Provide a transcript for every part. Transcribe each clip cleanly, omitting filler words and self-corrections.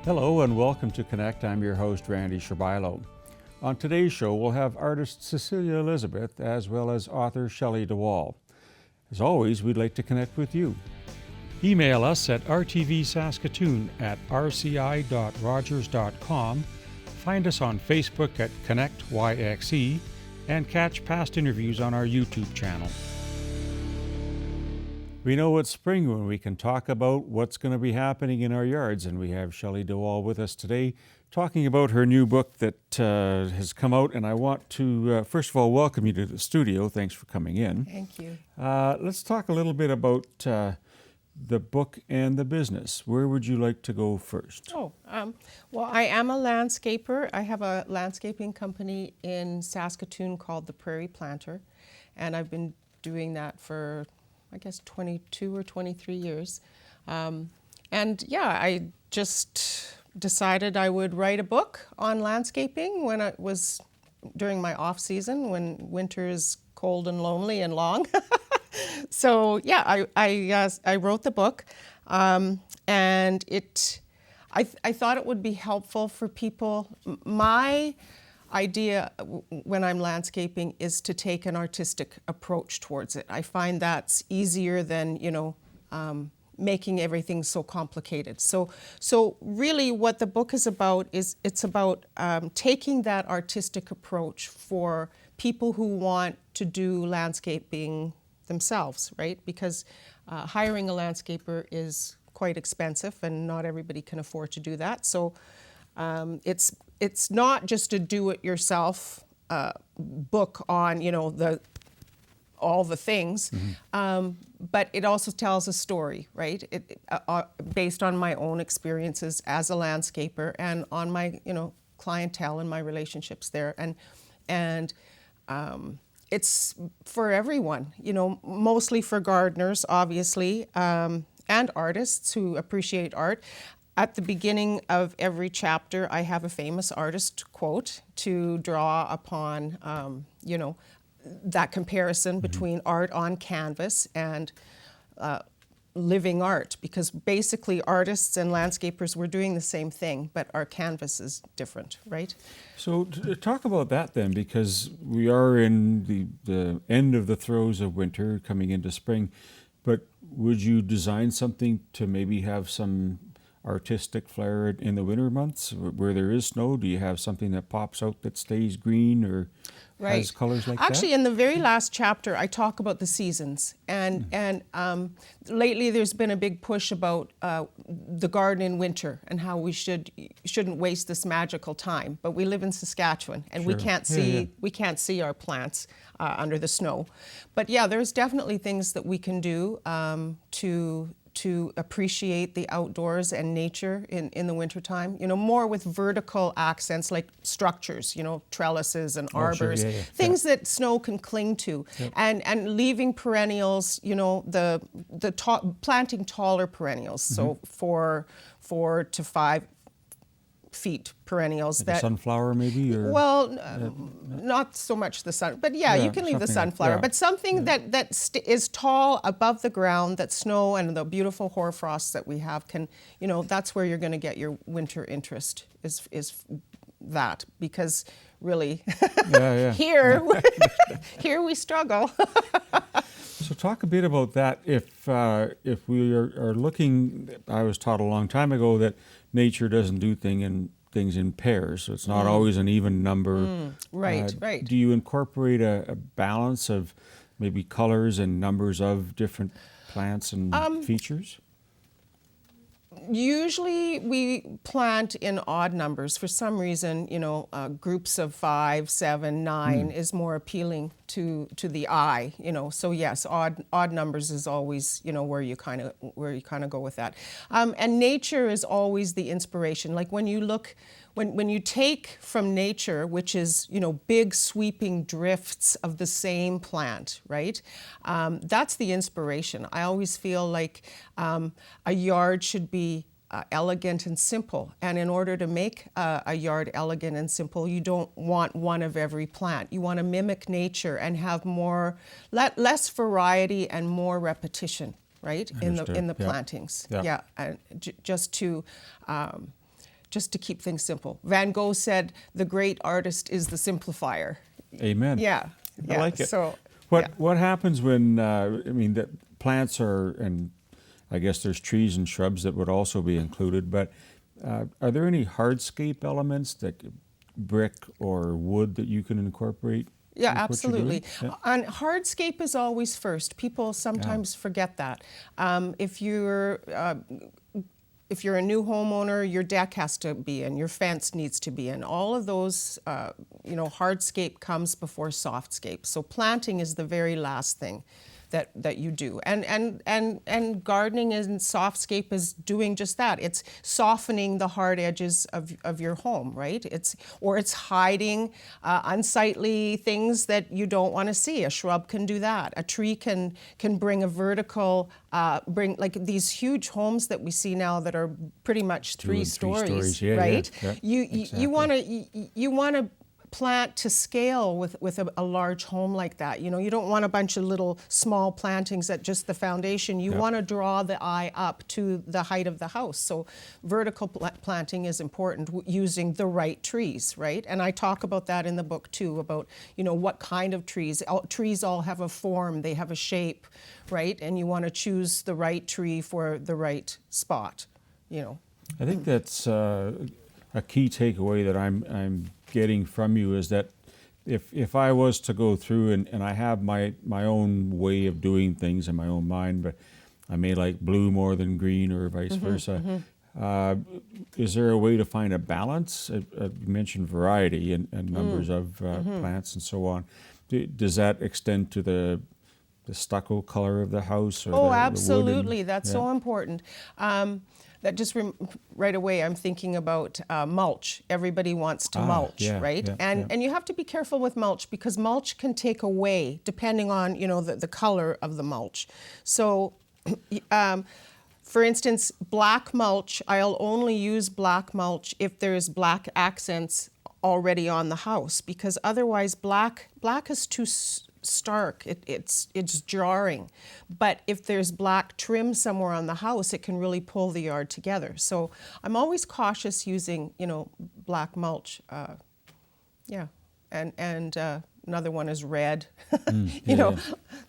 Hello and welcome to Connect. I'm your host, Randy Shabilo. On today's show, we'll have artist Cecilia Elizabeth as well as author Shelly deWaal. As always, we'd like to connect with you. Email us at rtvsaskatoon@rci.rogers.com. Find us on Facebook at ConnectYXE and catch past interviews on our YouTube channel. We know it's spring when we can talk about what's going to be happening in our yards, and we have Shelly deWaal with us today talking about her new book that has come out, and I want to first of all welcome you to the studio. Thanks for coming in. Thank you. Let's talk a little bit about the book and the business. Where would you like to go first? Well, I am a landscaper. I have a landscaping company in Saskatoon called the Prairie Planter, and I've been doing that for, I guess, 22 or 23 years. I just decided I would write a book on landscaping when it was during my off season, when winter is cold and lonely and long. So yeah, I wrote the book, and I thought it would be helpful for people. My idea when I'm landscaping is to take an artistic approach towards it. I find that's easier than making everything so complicated. So really, what the book is about is it's about taking that artistic approach for people who want to do landscaping themselves, right? Because hiring a landscaper is quite expensive, and not everybody can afford to do that. So it's not just a do-it-yourself book on all the things, but it also tells a story, right? Based on my own experiences as a landscaper and on my clientele and my relationships there, and it's for everyone, mostly for gardeners, obviously, and artists who appreciate art. At the beginning of every chapter, I have a famous artist quote to draw upon, that comparison between art on canvas and living art, because basically artists and landscapers, we're doing the same thing, but our canvas is different, right? So talk about that then, because we are in the end of the throes of winter, coming into spring, but would you design something to maybe have some artistic flair in the winter months where there is snow? Do you have something that pops out that stays green or has colors like that? Actually, in the very last chapter, I talk about the seasons, and lately there's been a big push about the garden in winter and how we shouldn't waste this magical time. But we live in Saskatchewan, and Sure. we can't see our plants under the snow. But yeah, there's definitely things that we can do to appreciate the outdoors and nature in the wintertime, more with vertical accents like structures, trellises and arbors, Sure, things that snow can cling to, and leaving perennials, planting taller perennials, so 4 to 5 feet perennials. Like a sunflower maybe? Or? Well, not so much the sun, but you can leave the sunflower, but something that is tall above the ground, that snow and the beautiful hoarfrosts that we have can, that's where you're going to get your winter interest, is that, because really here we struggle. So talk a bit about that. If we are looking, I was taught a long time ago that nature doesn't do things in pairs, so it's not always an even number. Right. Do you incorporate a balance of maybe colors and numbers of different plants and features? Usually we plant in odd numbers. For some reason, groups of 5, 7, 9 is more appealing to the eye. So yes, odd numbers is always where you kind of go with that. And nature is always the inspiration. Like when you look. When you take from nature, which is, big sweeping drifts of the same plant, right? That's the inspiration. I always feel like a yard should be elegant and simple. And in order to make a yard elegant and simple, you don't want one of every plant. You want to mimic nature and have less variety and more repetition, right? In the plantings. And just just to keep things simple. Van Gogh said, "The great artist is the simplifier." Amen. Yeah, I yeah. like it. So, What yeah. what happens when I mean that plants are, and I guess there's trees and shrubs that would also be included, but are there any hardscape elements like brick or wood that you can incorporate Yeah, with what you're doing? absolutely. And hardscape is always first. People sometimes forget that. If you're a new homeowner, your deck has to be in, your fence needs to be in. All of those, hardscape comes before softscape. So planting is the very last thing that you do. And gardening and softscape is doing just that. It's softening the hard edges of your home, right? It's hiding unsightly things that you don't want to see. A shrub can do that. A tree can bring a vertical, bring like these huge homes that we see now that are pretty much three and three stories. stories, Yeah, right? yeah, You want to plant to scale with a large home like that. You don't want a bunch of little small plantings at just the foundation. You want to draw the eye up to the height of the house. So vertical planting is important, using the right trees, right? And I talk about that in the book too, about what kind of trees. Trees all have a form, they have a shape, right? And you want to choose the right tree for the right spot. I think that's a key takeaway that I'm getting from you is that if I was to go through and I have my own way of doing things in my own mind, but I may like blue more than green or vice versa. Is there a way to find a balance? You mentioned variety and numbers of plants and so on. Does that extend to the stucco color of the house or the wood? Absolutely. That's so important. That just right away, I'm thinking about mulch. Everybody wants to mulch, right? And you have to be careful with mulch because mulch can take away, depending on the color of the mulch. So, for instance, black mulch. I'll only use black mulch if there's black accents already on the house, because otherwise black is too stark. It's jarring. But if there's black trim somewhere on the house, it can really pull the yard together. So I'm always cautious using black mulch. And another one is red.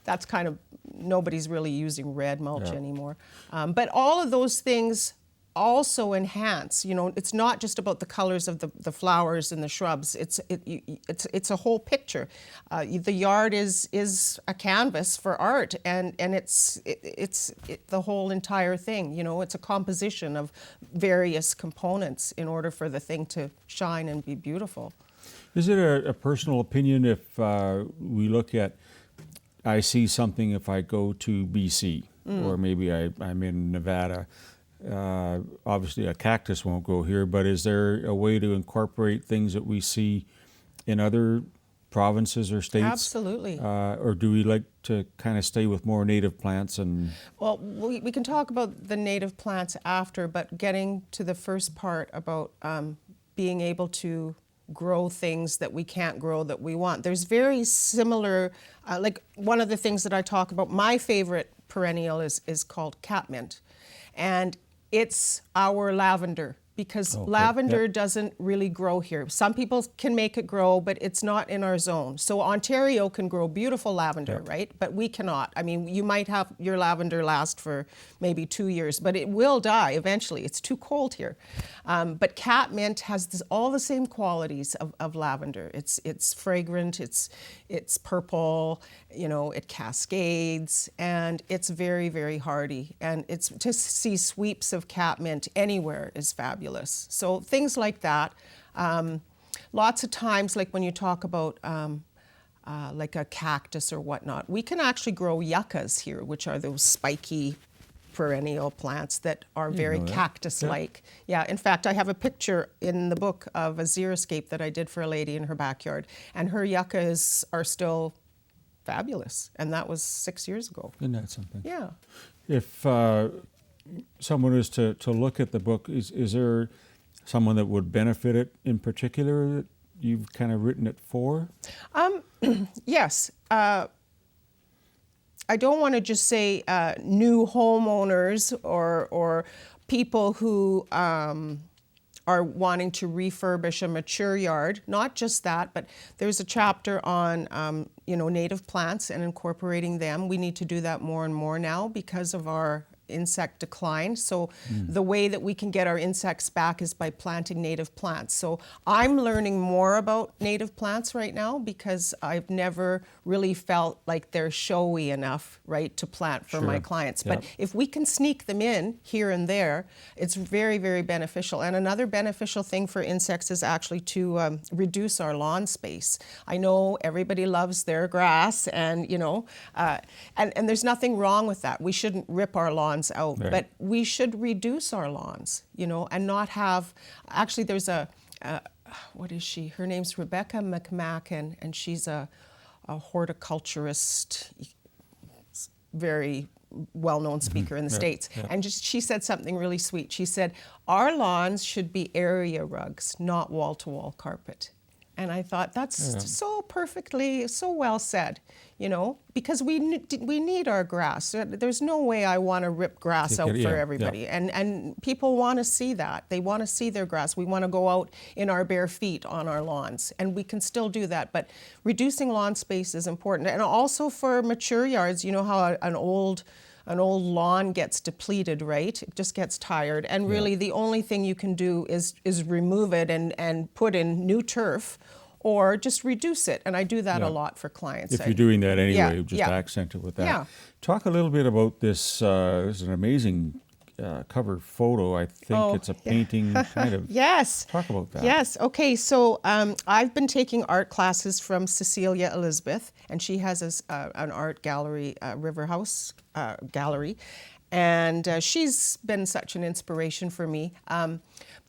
That's kind of, nobody's really using red mulch anymore. But all of those things also enhance. It's not just about the colors of the flowers and the shrubs. It's a whole picture. The yard is a canvas for art, and it's the whole entire thing. It's a composition of various components in order for the thing to shine and be beautiful. Is it a personal opinion if we look at, I see something if I go to BC or maybe I'm in Nevada. Obviously a cactus won't grow here, but is there a way to incorporate things that we see in other provinces or states? Absolutely. Or do we like to kind of stay with more native plants? And well, we can talk about the native plants after, but getting to the first part about being able to grow things that we can't grow that we want. There's very similar, like one of the things that I talk about, my favorite perennial is called catmint. And it's our lavender, because lavender doesn't really grow here. Some people can make it grow, but it's not in our zone. So Ontario can grow beautiful lavender, right? But we cannot. I mean, you might have your lavender last for maybe 2 years, but it will die eventually. It's too cold here. But catmint has all the same qualities of lavender. It's fragrant, it's purple, it cascades, and it's very, very hardy. And it's to see sweeps of catmint anywhere is fabulous. So things like that. Lots of times, like when you talk about like a cactus or whatnot, we can actually grow yuccas here, which are those spiky perennial plants that are very cactus-like. Yeah, in fact, I have a picture in the book of a xeriscape that I did for a lady in her backyard, and her yuccas are still fabulous, and that was 6 years ago. isn't that something? Yeah. If someone is to look at the book, is there someone that would benefit it in particular that you've kind of written it for? Yes. I don't want to just say new homeowners or people who are wanting to refurbish a mature yard. Not just that, but there's a chapter on native plants and incorporating them. We need to do that more and more now because of our insect decline. So the way that we can get our insects back is by planting native plants. So I'm learning more about native plants right now because I've never really felt like they're showy enough, right, to plant for my clients. But if we can sneak them in here and there, it's very, very beneficial. And another beneficial thing for insects is actually to reduce our lawn space. I know everybody loves their grass, and and there's nothing wrong with that. We shouldn't rip our lawns out, but we should reduce our lawns, and not have, actually there's what is she? Her name's Rebecca McMacken, and she's a horticulturist, very well-known speaker in the States. And she said something really sweet. She said, our lawns should be area rugs, not wall-to-wall carpet. And I thought, that's so perfectly, so well said, because we need our grass. There's no way I want to rip grass out for everybody. And people want to see that. They want to see their grass. We want to go out in our bare feet on our lawns, and we can still do that. But reducing lawn space is important. And also for mature yards, you know how an old lawn gets depleted, right? It just gets tired. And really the only thing you can do is remove it and put in new turf or just reduce it. And I do that a lot for clients. If you're doing that anyway, just accent it with that. Yeah. Talk a little bit about this. This is an amazing cover photo. I think it's a painting kind of. Yes. Talk about that. Yes. Okay. So I've been taking art classes from Cecilia Elizabeth, and she has an art gallery, River House Gallery, and she's been such an inspiration for me.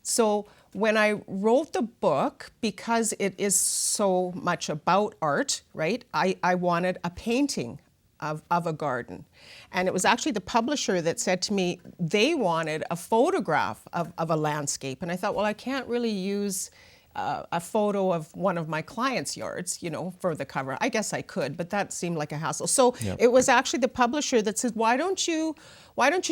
So when I wrote the book, because it is so much about art, right, I wanted a painting of a garden. And it was actually the publisher that said to me they wanted a photograph of a landscape. And I thought, well, I can't really use a photo of one of my clients' yards, for the cover. I guess I could, but that seemed like a hassle. So it was actually the publisher that said, why don't you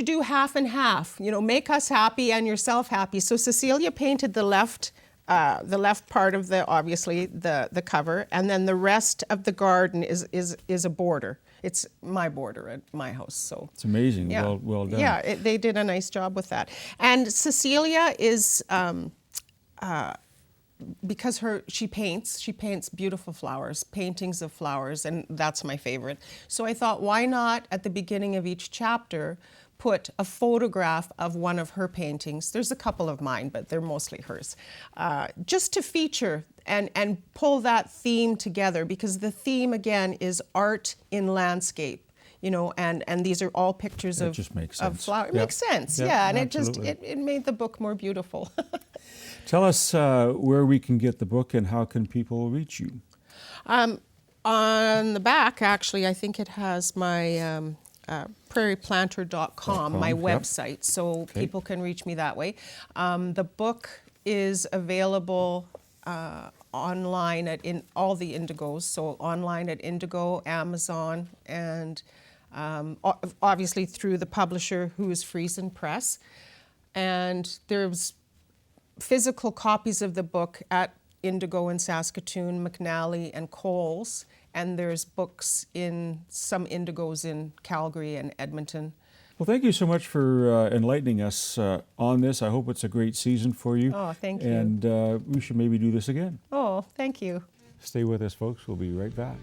do half and half? Make us happy and yourself happy. So Cecilia painted the left part of obviously the cover, and then the rest of the garden is a border. It's my border at my house. So it's amazing. Well done. Yeah, they did a nice job with that. And Cecilia is. Because she paints beautiful flowers, paintings of flowers, and that's my favorite. So I thought, why not at the beginning of each chapter put a photograph of one of her paintings? There's a couple of mine, but they're mostly hers. Just to feature and pull that theme together, because the theme again is art in landscape. And these are all pictures of flowers. It makes sense, and absolutely. it made the book more beautiful. Tell us where we can get the book and how can people reach you? On the back, actually, I think it has my prairieplanter.com, my website, so people can reach me that way. The book is available online in all the Indigos, so online at Indigo, Amazon, and obviously through the publisher, who is Friesen Press. And there's physical copies of the book at Indigo in Saskatoon, McNally, and Coles, and there's books in some Indigos in Calgary and Edmonton. Well, thank you so much for enlightening us on this. I hope it's a great season for you. Oh, thank you. And we should maybe do this again. Oh, thank you. Stay with us, folks. We'll be right back.